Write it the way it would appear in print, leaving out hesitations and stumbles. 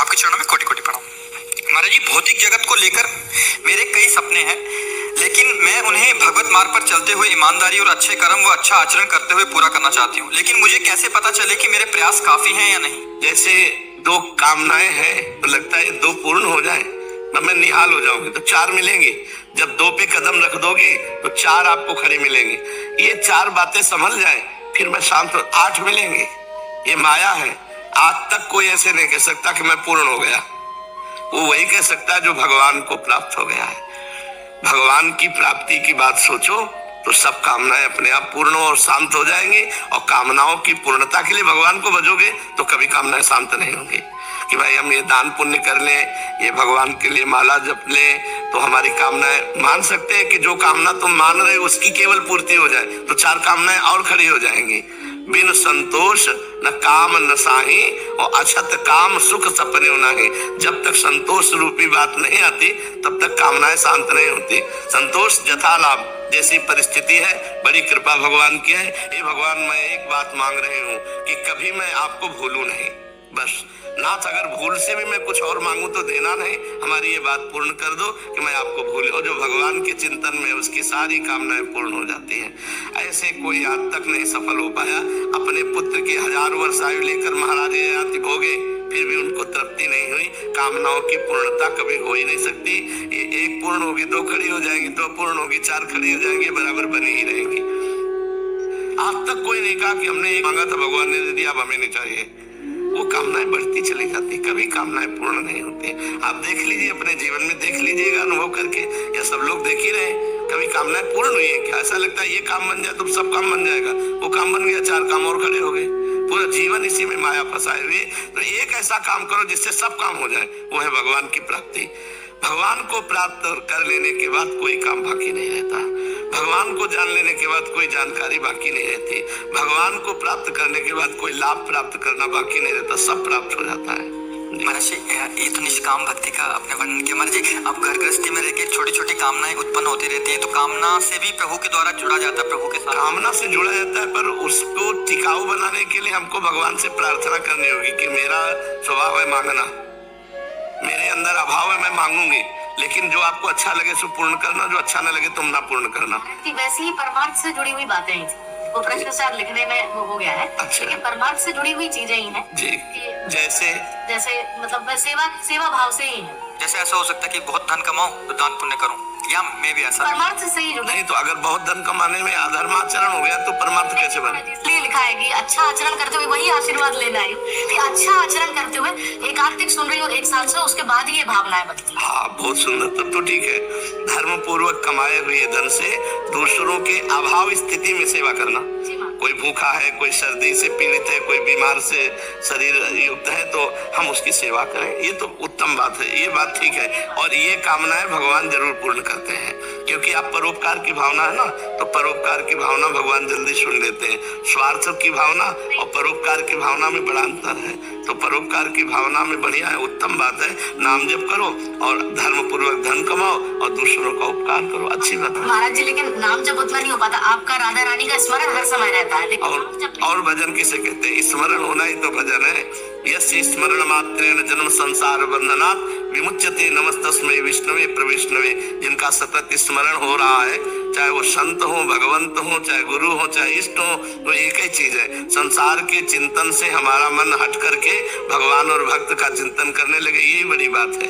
आपके चरणों में कोटि कोटि प्रणाम। महाराज जी, भौतिक जगत को लेकर मेरे कई सपने हैं, लेकिन मैं उन्हें भगवत मार्ग पर चलते हुए ईमानदारी और अच्छे कर्म व अच्छा आचरण करते हुए पूरा करना चाहती हूँ। लेकिन मुझे कैसे पता चले कि मेरे प्रयास काफी हैं या नहीं? जैसे दो कामनाएं हैं तो लगता है दो पूर्ण हो जाए तो मैं निहाल हो जाऊंगी तो चार मिलेंगी। जब दो पे कदम रख दोगे तो चार आपको खड़े मिलेंगे। ये चार बातें संभल जाए फिर मैं शांत आठ मिलेंगे। ये माया है। आज तक कोई ऐसे नहीं कह सकता कि मैं पूर्ण हो गया। वो वही कह सकता है जो भगवान को प्राप्त हो गया है। भगवान की प्राप्ति की बात सोचो तो सब कामनाएं अपने आप पूर्ण और शांत हो जाएंगी। और कामनाओं की पूर्णता के लिए भगवान को भजोगे तो कभी कामनाएं शांत नहीं होंगी कि भाई हम ये दान पुण्य कर लें, ये भगवान के लिए माला जप लें तो हमारी कामनाएं। मान सकते हैं कि जो कामना तुम मान रहे हो उसकी केवल पूर्ति हो जाए तो चार कामनाएं और खड़ी हो जाएंगी। बिन संतोष न काम न साही और अछत काम सुख सपने नाही। जब तक संतोष रूपी बात नहीं आती तब तक कामनाएं शांत नहीं होती। संतोष जथा लाभ जैसी परिस्थिति है, बड़ी कृपा भगवान की है। ये भगवान मैं एक बात मांग रही हूँ कि कभी मैं आपको भूलूं नहीं। बस नाथ, अगर भूल से भी मैं कुछ और मांगू तो देना नहीं, हमारी ये बात पूर्ण कर दो कि मैं आपको भूल। और जो भगवान के चिंतन में उसकी सारी कामनाएं पूर्ण हो जाती हैं। ऐसे कोई आज तक नहीं सफल हो पाया। अपने पुत्र की 1000 वर्ष आयु लेकर महाराज ययाति भोगे फिर भी उनको तृप्ति नहीं हुई। कामनाओं की पूर्णता कभी हो ही नहीं सकती। ये एक पूर्ण होगी दो खड़ी हो जाएंगी, दो पूर्ण होगी चार खड़ी हो जाएंगी, बराबर बनी ही रहेंगी। आज तक कोई नहीं कहा कि हमने एक मांगा था भगवान ने दे दिया अब हमें नहीं चाहिए। वो कामनाएं बढ़ती चली जाती, कभी कामनाएं पूर्ण नहीं होती। आप देख लीजिए, अपने जीवन में देख लीजिएगा अनुभव करके, या सब लोग देख ही रहे कभी कामनाएं पूर्ण हुई है क्या? ऐसा लगता है ये काम बन जाए तो सब काम बन जाएगा, वो काम बन गया चार काम और खड़े हो गए। पूरा जीवन इसी में माया फंसाए हुए। तो एक ऐसा काम करो जिससे सब काम हो जाए, वो है भगवान की प्राप्ति। भगवान को प्राप्त कर लेने के बाद कोई काम बाकी नहीं रहता। भगवान को जान लेने के बाद कोई जानकारी बाकी नहीं रहती। भगवान को प्राप्त करने के बाद कोई लाभ प्राप्त करना बाकी नहीं रहता, सब प्राप्त हो जाता है। महाराज जी, ये तो निष्काम भक्ति का आपने वर्णन किया। महाराज जी, अब घर गृहस्थी में रहकर छोटी छोटी कामनाएं उत्पन्न होती रहती हैं, तो कामना से भी प्रभु के द्वारा जुड़ा जाता है, प्रभु के साथ कामना से जुड़ा जाता है। पर उसको टिकाऊ बनाने के लिए हमको भगवान से प्रार्थना करनी होगी कि मेरा स्वभाव है मांगना, मेरे अंदर अभाव है, मैं मांगूंगी, लेकिन जो आपको अच्छा लगे सो पूर्ण करना, जो अच्छा न लगे तुम ना पूर्ण करना। वैसे ही परमार्थ से जुड़ी हुई बातें हैं, वो प्रश्न शायद लिखने में वो हो गया है। अच्छा। लेकिन परमार्थ से जुड़ी हुई चीजें ही हैं जी। जैसे मतलब सेवा भाव से ही है। जैसे ऐसा हो सकता है कि बहुत धन कमाऊं तो दान पुण्य करूं, या मैं भी ऐसा परमार्थ से ही जुड़ी नहीं। तो अगर बहुत धन कमाने में अधर्माचरण हो गया तो परमार्थ कैसे बने? इसलिए लिखा है कि अच्छा आचरण करते हुए वही आशीर्वाद लेना है कि अच्छा आचरण करते हुए एकांतिक सुन रही हो 1 साल से, उसके बाद ही ये भावनाएं बनती है। हाँ, बहुत सुंदर। तब तो ठीक है। धर्म पूर्वक कमाए हुए धन से दूसरों के अभाव स्थिति में सेवा करना। कोई भूखा है, कोई सर्दी से पीड़ित है, कोई बीमार से शरीर युक्त है तो हम उसकी सेवा करें, ये तो उत्तम बात है, ये बात ठीक है। और ये कामनाएं भगवान जरूर पूर्ण करते हैं, क्योंकि आप परोपकार की भावना है ना, तो परोपकार की भावना भगवान जल्दी सुन लेते हैं। स्वार्थ की भावना और परोपकार की भावना में बड़ा अंतर है। तो परोपकार की भावना में बढ़िया है, उत्तम बात है। नाम जप करो और धर्म पूर्वक धन कमाओ और दूसरों का उपकार करो, अच्छी बात है। महाराज जी, लेकिन नाम जप उतना नहीं हो पाता। आपका राधा रानी का स्मरण हर समय रहता है, लेकिन और भजन किसे कहते हैं? स्मरण होना ही तो भजन है। यस्य स्मरण मात्रेण जन्म संसार बंधनात् विमुच्यते नमस्तस्मै विष्णवे प्रविष्णवे। जिनका सतत स्मरण हो रहा है, चाहे वो संत हो, भगवंत हो, चाहे गुरु हो, चाहे इष्ट हो, तो एक ही चीज है। संसार के चिंतन से हमारा मन हट करके भगवान और भक्त का चिंतन करने लगे, यही बड़ी बात है।